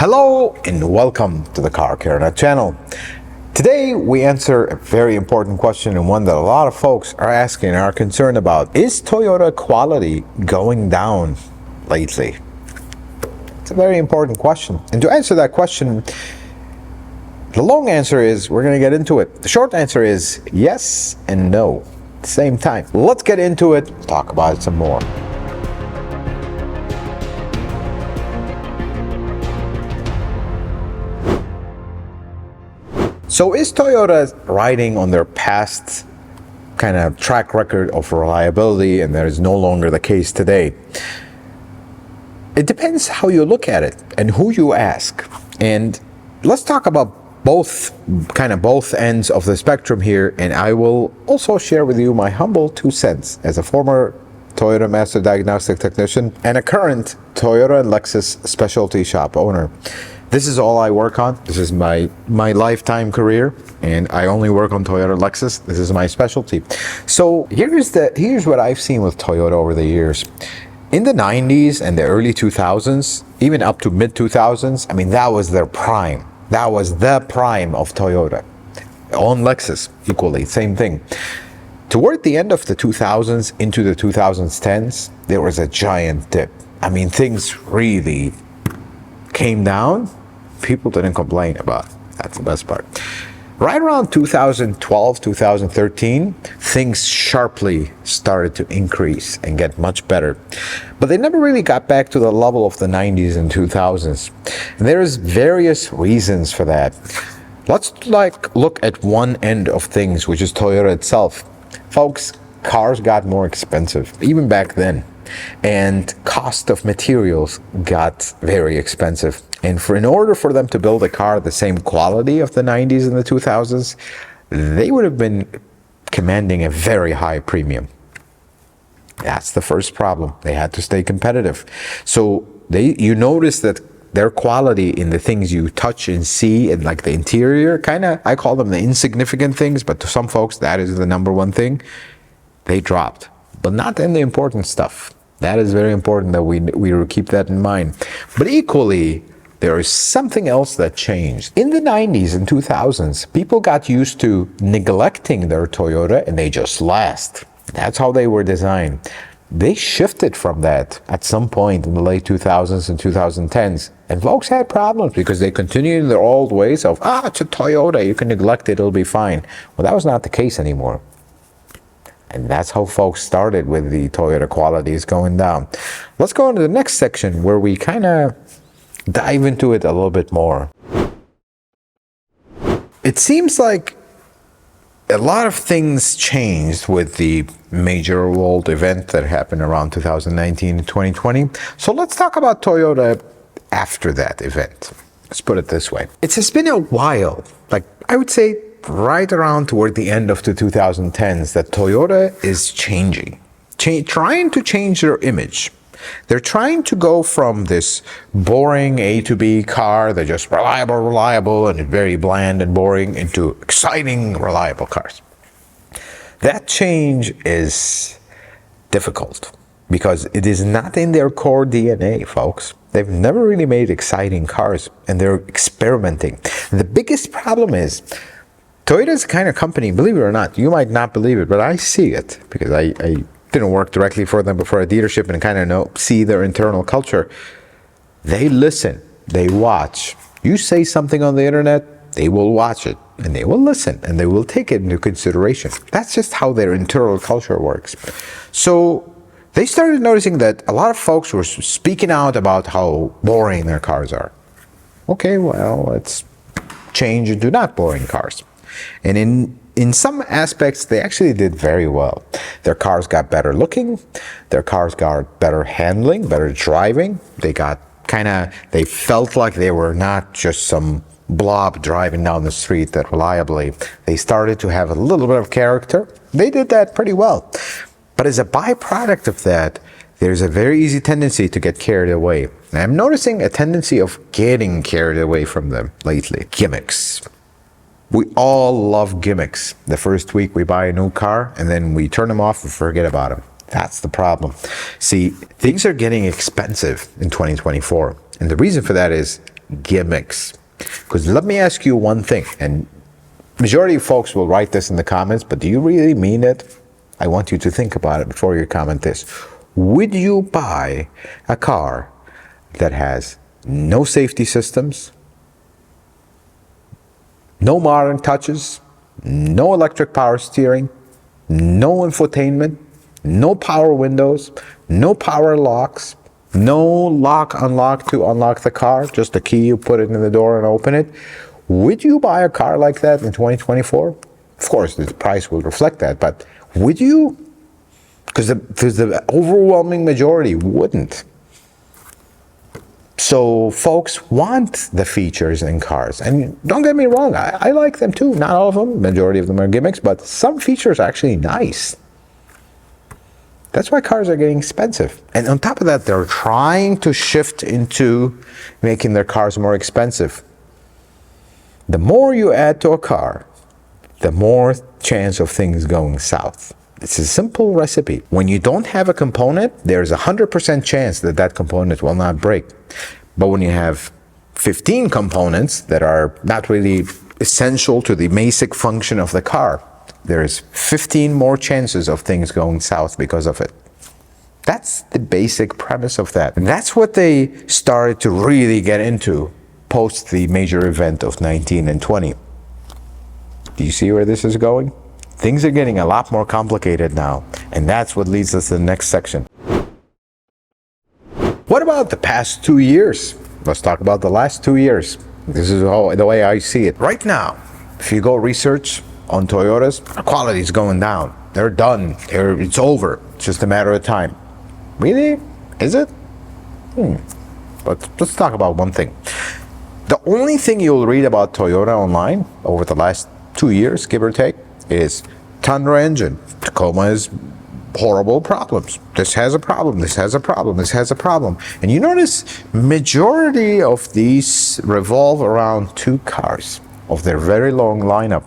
Hello and welcome to the Car Care Nut channel. Today we answer a very important question and one that a lot of folks are asking and are concerned about. Is Toyota quality going down lately? It's a very important question. And to answer that question, the long answer is we're going to get into it. The short answer is yes and no at the same time. Let's get into it, talk about it some more. So is Toyota riding on their past kind of track record of reliability, and that is no longer the case today? It depends how you look at it and who you ask. And let's talk about both ends of the spectrum here, and I will also share with you my humble 2 cents as a former Toyota Master Diagnostic Technician and a current Toyota and Lexus specialty shop owner. This is all I work on. This is my lifetime career, and I only work on Toyota Lexus. This is my specialty. So here's what I've seen with Toyota over the years. In the 90s and the early 2000s, even up to mid 2000s, I mean, that was their prime. That was the prime of Toyota. On Lexus, equally, same thing. Toward the end of the 2000s into the 2010s, there was a giant dip. I mean, things really came down. People didn't complain about it. That's the best part. Right around 2012, 2013, things sharply started to increase and get much better. But they never really got back to the level of the 90s and 2000s. And there's various reasons for that. Let's look at one end of things, which is Toyota itself. Folks, cars got more expensive, even back then. And cost of materials got very expensive. And in order for them to build a car the same quality of the 90s and the 2000s, they would have been commanding a very high premium. That's the first problem. They had to stay competitive. So you notice that their quality in the things you touch and see, and like the interior, I call them the insignificant things, but to some folks that is the number one thing, they dropped. But not in the important stuff. That is very important that we keep that in mind. But equally, there is something else that changed. In the 90s and 2000s, people got used to neglecting their Toyota and they just last. That's how they were designed. They shifted from that at some point in the late 2000s and 2010s. And folks had problems because they continued in their old ways of, it's a Toyota, you can neglect it, it'll be fine. Well, that was not the case anymore. And that's how folks started with the Toyota qualities going down. Let's go into the next section where we kind of dive into it a little bit more. It seems like a lot of things changed with the major world event that happened around 2019 and 2020. So let's talk about Toyota after that event. Let's put it this way. It has been a while, like I would say right around toward the end of the 2010s, that Toyota is changing, trying to change their image. They're trying to go from this boring A to B car, they're just reliable, and very bland and boring, into exciting, reliable cars. That change is difficult because it is not in their core DNA, folks. They've never really made exciting cars, and they're experimenting. The biggest problem is Toyota is the kind of company, believe it or not, you might not believe it, but I see it because I didn't work directly for them before a dealership and see their internal culture. They listen, they watch. You say something on the internet, they will watch it, and they will listen, and they will take it into consideration. That's just how their internal culture works. So they started noticing that a lot of folks were speaking out about how boring their cars are. Okay, well, let's change into not boring cars. And in some aspects, they actually did very well. Their cars got better looking. Their cars got better handling, better driving. They felt like they were not just some blob driving down the street that reliably. They started to have a little bit of character. They did that pretty well. But as a byproduct of that, there's a very easy tendency to get carried away. And I'm noticing a tendency of getting carried away from them lately. Gimmicks. We all love gimmicks. The first week we buy a new car and then we turn them off and forget about them. That's the problem. See, things are getting expensive in 2024. And the reason for that is gimmicks. Because let me ask you one thing, and majority of folks will write this in the comments, but do you really mean it? I want you to think about it before you comment this. Would you buy a car that has no safety systems, no modern touches, no electric power steering, no infotainment, no power windows, no power locks, no lock unlock to unlock the car, just a key, you put it in the door and open it? Would you buy a car like that in 2024? Of course, the price will reflect that, but would you? Because the overwhelming majority wouldn't. So folks want the features in cars. And don't get me wrong, I like them too. Not all of them, majority of them are gimmicks, but some features are actually nice. That's why cars are getting expensive. And on top of that, they're trying to shift into making their cars more expensive. The more you add to a car, the more chance of things going south. It's a simple recipe. When you don't have a component, there's a 100% chance that that component will not break. But when you have 15 components that are not really essential to the basic function of the car, there's 15 more chances of things going south because of it. That's the basic premise of that. And that's what they started to really get into post the major event of 19 and 20. Do you see where this is going? Things are getting a lot more complicated now, and that's what leads us to the next section. What about the past 2 years? Let's talk about the last 2 years. This is the way I see it. Right now, if you go research on Toyotas, quality is going down. They're done. It's over. It's just a matter of time. Really? Is it? But let's talk about one thing. The only thing you'll read about Toyota online over the last 2 years, give or take, is Tundra engine. Tacoma has horrible problems. This has a problem. This has a problem. This has a problem. And you notice majority of these revolve around two cars of their very long lineup: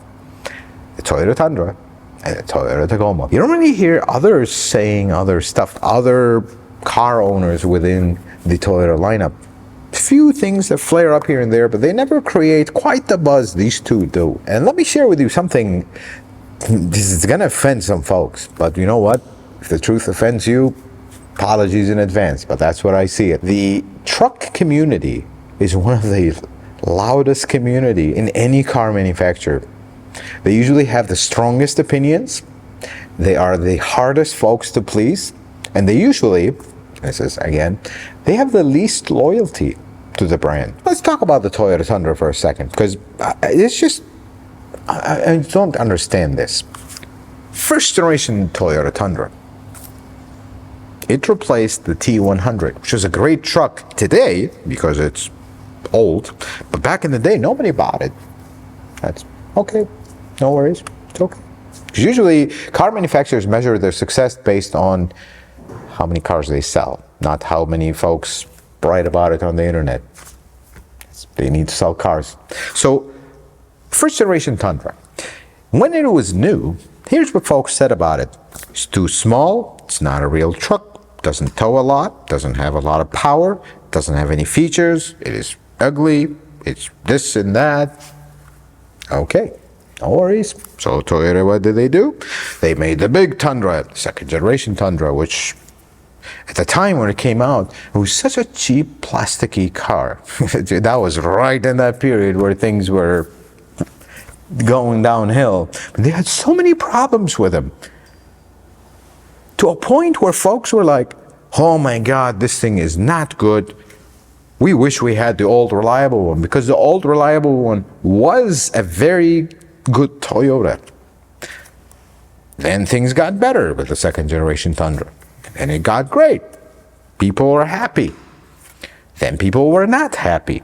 the Toyota Tundra and the Toyota Tacoma. You don't really hear others saying other stuff, other car owners within the Toyota lineup. Few things that flare up here and there, but they never create quite the buzz these two do. And let me share with you something. This is gonna offend some folks, but you know what? If the truth offends you, apologies in advance, but that's what I see it. The truck community is one of the loudest community in any car manufacturer. They usually have the strongest opinions. They are the hardest folks to please, and they usually, this is again, they have the least loyalty to the brand. Let's talk about the Toyota Tundra for a second, because it's just, I don't understand this. First generation Toyota Tundra. It replaced the T100, which is a great truck today because it's old, but back in the day, nobody bought it. That's okay. No worries. It's okay. Because usually, car manufacturers measure their success based on how many cars they sell, not how many folks write about it on the internet. They need to sell cars. So, first generation Tundra. When it was new, here's what folks said about it. It's too small, it's not a real truck, doesn't tow a lot, doesn't have a lot of power, doesn't have any features, it is ugly, it's this and that. Okay, no worries. So Toyota, what did they do? They made the big Tundra, second generation Tundra, which at the time when it came out, it was such a cheap, plasticky car. That was right in that period where things were going downhill. But they had so many problems with them, to a point where folks were like, oh my God, this thing is not good. We wish we had the old reliable one, because the old reliable one was a very good Toyota. Then things got better with the second generation Tundra. And it got great. People were happy. Then people were not happy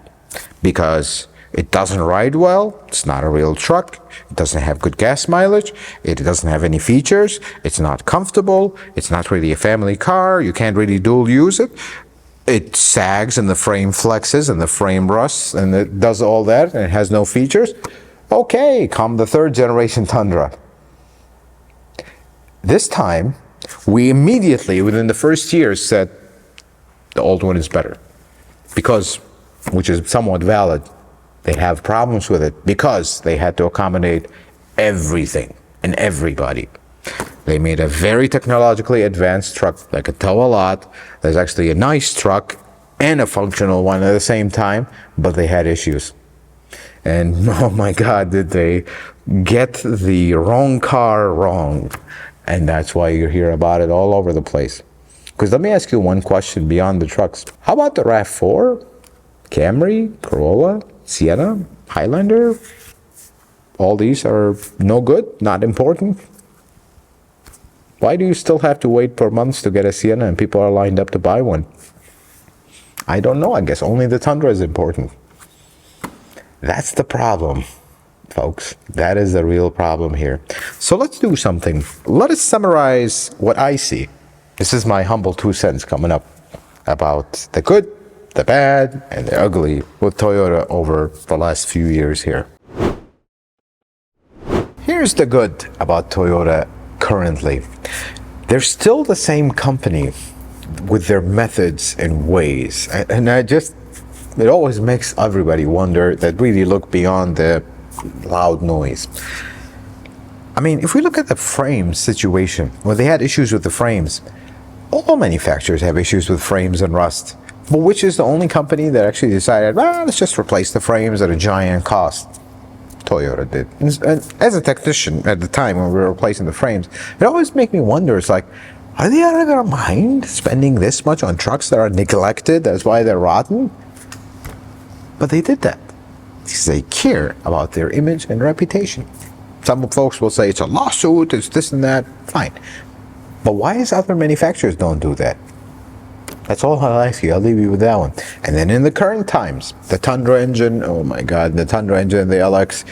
because it doesn't ride well, it's not a real truck, it doesn't have good gas mileage, it doesn't have any features, it's not comfortable, it's not really a family car, you can't really dual use it. It sags and the frame flexes and the frame rusts and it does all that and it has no features. Okay, come the third generation Tundra. This time, we immediately, within the first year, said the old one is better. Because which is somewhat valid. They have problems with it because they had to accommodate everything and everybody. They made a very technologically advanced truck that could tow a lot. There's actually a nice truck and a functional one at the same time, but they had issues. And oh my God, did they get the wrong car wrong. And that's why you hear about it all over the place. Because let me ask you one question beyond the trucks. How about the RAV4, Camry, Corolla, Sienna, Highlander? All these are no good, not important. Why do you still have to wait for months to get a Sienna and people are lined up to buy one? I don't know. I guess only the Tundra is important. That's the problem, folks. That is the real problem here. So let's do something. Let us summarize what I see. This is my humble 2 cents coming up about the good, the bad, and the ugly with Toyota over the last few years here. Here's the good about Toyota currently. They're still the same company with their methods and ways. And it always makes everybody wonder that really look beyond the loud noise. I mean, if we look at the frame situation, well, they had issues with the frames. All manufacturers have issues with frames and rust. But which is the only company that actually decided, well, let's just replace the frames at a giant cost? Toyota did. And as a technician at the time when we were replacing the frames, it always made me wonder, it's like, are they out of their mind spending this much on trucks that are neglected? That's why they're rotten? But they did that because they care about their image and reputation. Some folks will say it's a lawsuit, it's this and that. Fine. But why is other manufacturers don't do that? That's all I'll ask you. I'll leave you with that one. And then in the current times, the Tundra engine, oh my God, the Tundra engine, the LX,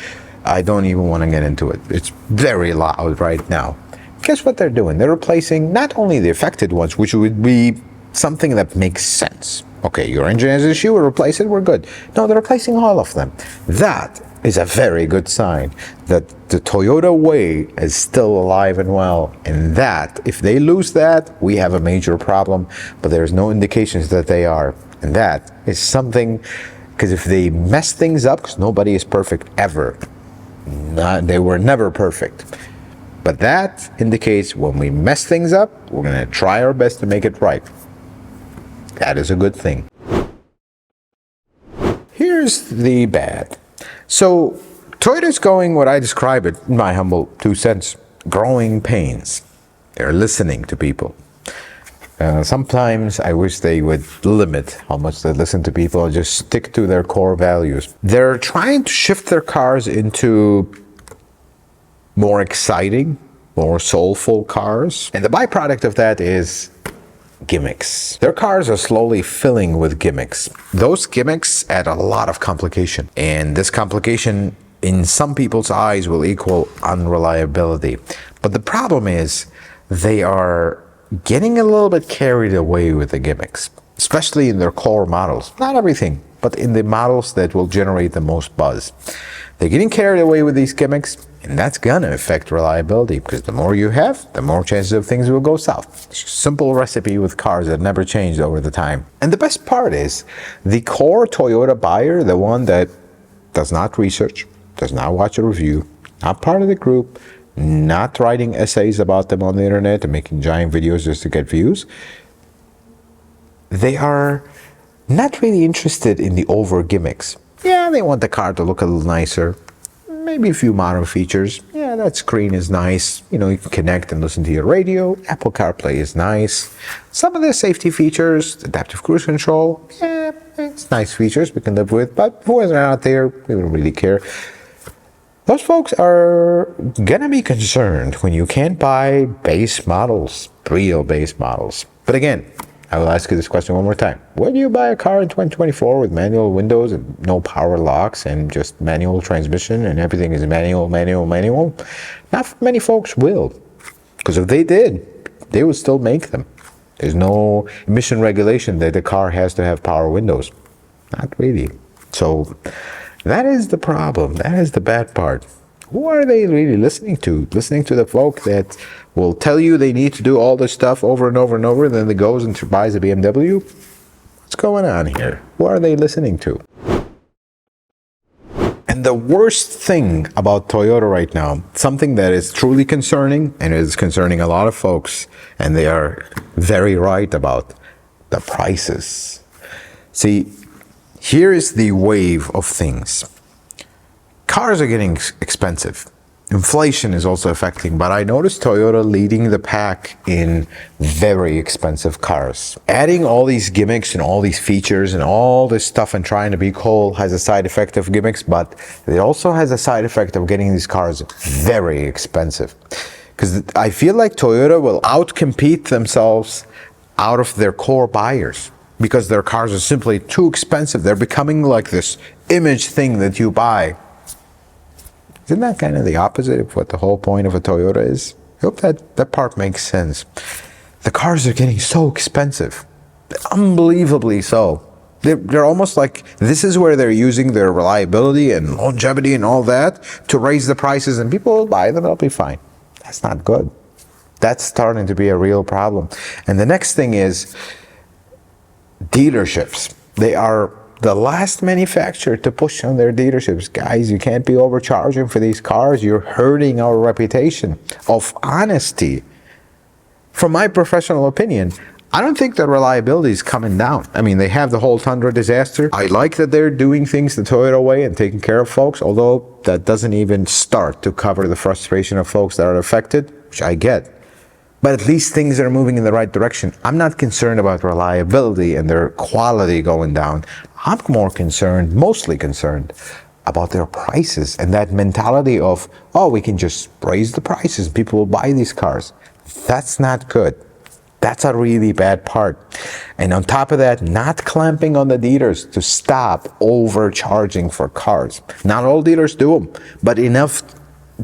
I don't even want to get into it. It's very loud right now. Guess what they're doing? They're replacing not only the affected ones, which would be something that makes sense. Okay, your engine has an issue, we'll replace it, we're good. No, they're replacing all of them. That is a very good sign that the Toyota way is still alive and well. And that, if they lose that, we have a major problem, but there's no indications that they are. And that is something, because if they mess things up, because nobody is perfect ever. They were never perfect. But that indicates when we mess things up, we're going to try our best to make it right. That is a good thing. Here's the bad. So Toyota's going what I describe it, in my humble 2 cents, growing pains. They're listening to people. Sometimes I wish they would limit how much they listen to people and just stick to their core values. They're trying to shift their cars into more exciting, more soulful cars. And the byproduct of that is gimmicks. Their cars are slowly filling with gimmicks. Those gimmicks add a lot of complication. And this complication, in some people's eyes, will equal unreliability. But the problem is they are getting a little bit carried away with the gimmicks, especially in their core models. Not everything, but in the models that will generate the most buzz. They're getting carried away with these gimmicks, and that's gonna affect reliability, because the more you have, the more chances of things will go south. It's a simple recipe with cars that never changed over the time. And the best part is, the core Toyota buyer, the one that does not research, does not watch a review, not part of the group, not writing essays about them on the internet and making giant videos just to get views, they are not really interested in the over gimmicks. Yeah, they want the car to look a little nicer, maybe a few modern features. Yeah, that screen is nice. You know, you can connect and listen to your radio. Apple CarPlay is nice. Some of the safety features, adaptive cruise control, yeah, it's nice features we can live with, but who is out there, we don't really care. Those folks are gonna be concerned when you can't buy base models, real base models. But again, I will ask you this question one more time. Would you buy a car in 2024 with manual windows and no power locks and just manual transmission and everything is manual? Not many folks will. Because if they did, they would still make them. There's no emission regulation that the car has to have power windows. Not really. So that is the problem. That is the bad part. Who are they really listening to? Listening to the folk that will tell you they need to do all this stuff over and over and over, and then they goes and buys a BMW? What's going on here? Who are they listening to? And the worst thing about Toyota right now, something that is truly concerning, and is concerning a lot of folks, and they are very right about, the prices. See, here is the wave of things. Cars are getting expensive. Inflation is also affecting, but I noticed Toyota leading the pack in very expensive cars. Adding all these gimmicks and all these features and all this stuff and trying to be cool has a side effect of gimmicks, but it also has a side effect of getting these cars very expensive. Because I feel like Toyota will outcompete themselves out of their core buyers because their cars are simply too expensive. They're becoming like this image thing that you buy. Isn't that kind of the opposite of what the whole point of a Toyota is? I hope that part makes sense. The cars are getting so expensive, unbelievably so. They're almost like this is where they're using their reliability and longevity and all that to raise the prices, and people will buy them, they'll be fine. That's not good. That's starting to be a real problem. And the next thing is dealerships. They are the last manufacturer to push on their dealerships. Guys, you can't be overcharging for these cars. You're hurting our reputation of honesty. From my professional opinion, I don't think the reliability is coming down. I mean, they have the whole Tundra disaster. I like that they're doing things the Toyota way and taking care of folks, although that doesn't even start to cover the frustration of folks that are affected, which I get. But at least things are moving in the right direction. I'm not concerned about reliability and their quality going down. I'm mostly concerned about their prices and that mentality of, oh, we can just raise the prices. People will buy these cars. That's not good. That's a really bad part. And on top of that, not clamping on the dealers to stop overcharging for cars. Not all dealers do them, but enough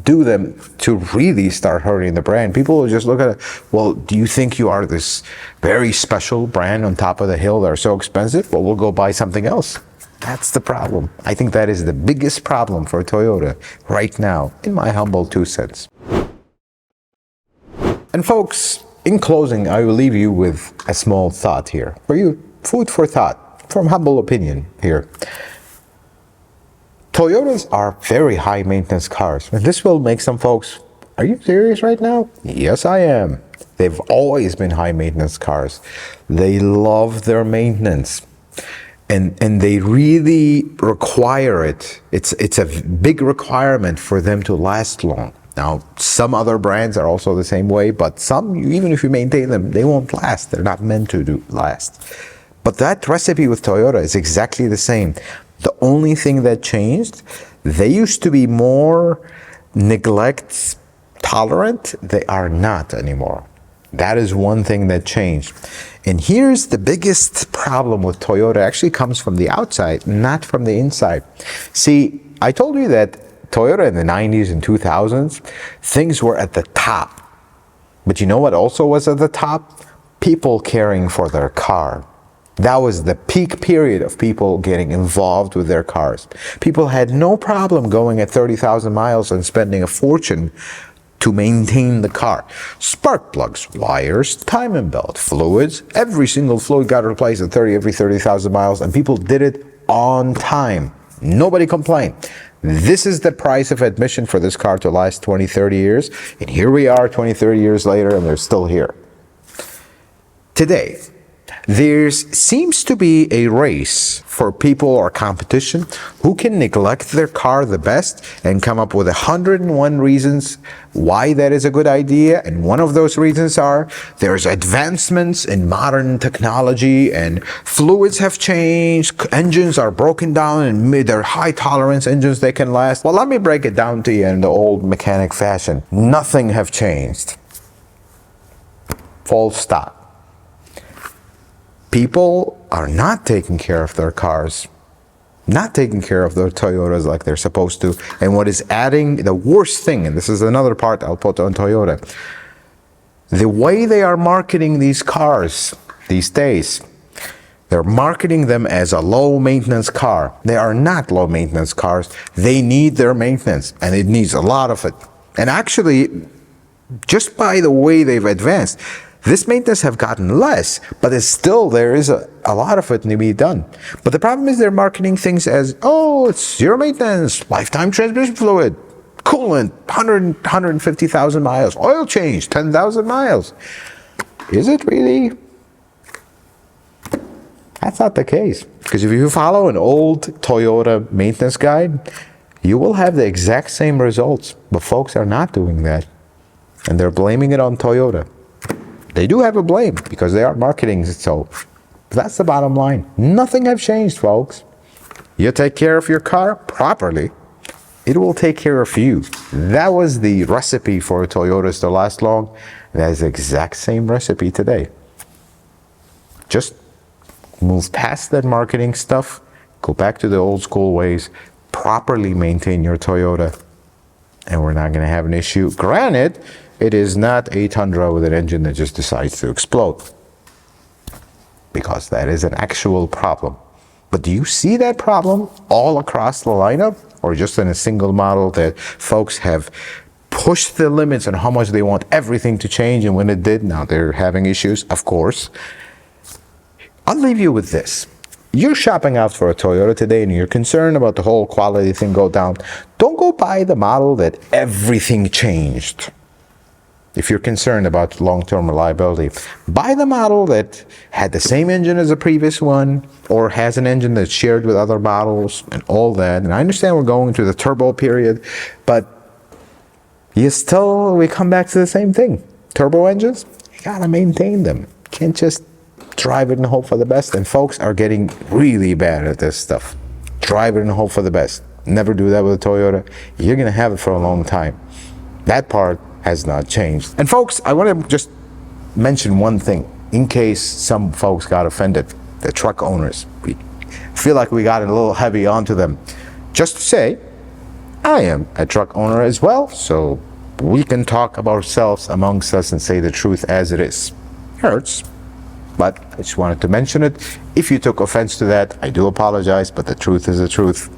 do them to really start hurting the brand. People will just look at it, well, do you think you are this very special brand on top of the hill that are so expensive? Well, we'll go buy something else. That's the problem. I think that is the biggest problem for Toyota right now, in my humble 2 cents. And folks, in closing, I will leave you with a small thought here. For you, food for thought, from humble opinion here. Toyotas are very high maintenance cars. And this will make some folks, are you serious right now? Yes, I am. They've always been high maintenance cars. They love their maintenance. And they really require it. It's a big requirement for them to last long. Now, some other brands are also the same way, but some, even if you maintain them, they won't last. They're not meant to last. But that recipe with Toyota is exactly the same. The only thing that changed, they used to be more neglect tolerant. They are not anymore. That is one thing that changed. And here's the biggest problem with Toyota. Actually comes from the outside, not from the inside. See, I told you that Toyota in the 90s and 2000s, things were at the top. But you know what also was at the top? People caring for their car. That was the peak period of people getting involved with their cars. People had no problem going at 30,000 miles and spending a fortune to maintain the car. Spark plugs, wires, timing belt, fluids, every single fluid got replaced at every 30,000 miles, and people did it on time. Nobody complained. This is the price of admission for this car to last 20, 30 years. And here we are 20, 30 years later, and they're still here. Today, there seems to be a race for people or competition who can neglect their car the best and come up with 101 reasons why that is a good idea. And one of those reasons are there's advancements in modern technology and fluids have changed, engines are broken down and they're high tolerance engines, they can last. Well, let me break it down to you in the old mechanic fashion. Nothing have changed. Full stop. People are not taking care of their cars, not taking care of their Toyotas like they're supposed to. And what is adding the worst thing, and this is another part I'll put on Toyota, the way they are marketing these cars these days, they're marketing them as a low maintenance car. They are not low maintenance cars. They need their maintenance, and it needs a lot of it. And actually, just by the way they've advanced, This maintenance have gotten less, but it's still, there is a lot of it to be done. But the problem is they're marketing things as, oh, it's zero maintenance, lifetime transmission fluid, coolant, 150,000 miles, oil change, 10,000 miles. Is it really? That's not the case. Because if you follow an old Toyota maintenance guide, you will have the exact same results. But folks are not doing that. And they're blaming it on Toyota. They do have a blame because they are marketing it so. But that's the bottom line. Nothing has changed, folks. You take care of your car properly, it will take care of you. That was the recipe for Toyotas to last long. That is the exact same recipe today. Just move past that marketing stuff, go back to the old school ways, properly maintain your Toyota, and we're not going to have an issue. Granted, it is not a Tundra with an engine that just decides to explode, because that is an actual problem. But do you see that problem all across the lineup, or just in a single model that folks have pushed the limits on how much they want everything to change, and when it did, now they're having issues, of course. I'll leave you with this. You're shopping out for a Toyota today and you're concerned about the whole quality thing go down. Don't go buy the model that everything changed. If you're concerned about long-term reliability, buy the model that had the same engine as the previous one, or has an engine that's shared with other models and all that. And I understand we're going through the turbo period, but we come back to the same thing. Turbo engines, you gotta maintain them. You can't just drive it and hope for the best. And folks are getting really bad at this stuff. Drive it and hope for the best. Never do that with a Toyota. You're gonna have it for a long time. That part has not changed. And folks, I want to just mention one thing in case some folks got offended. The truck owners, we feel like we got a little heavy onto them. Just to say, I am a truck owner as well, so we can talk about ourselves amongst us and say the truth as it is. Hurts, but I just wanted to mention it. If you took offense to that, I do apologize, but the truth is the truth.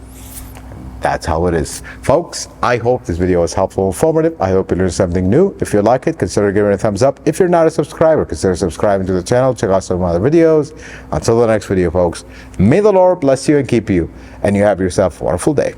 That's how it is. Folks, I hope this video was helpful and informative. I hope you learned something new. If you like it, consider giving it a thumbs up. If you're not a subscriber, consider subscribing to the channel. Check out some other videos. Until the next video, folks, may the Lord bless you and keep you, and you have yourself a wonderful day.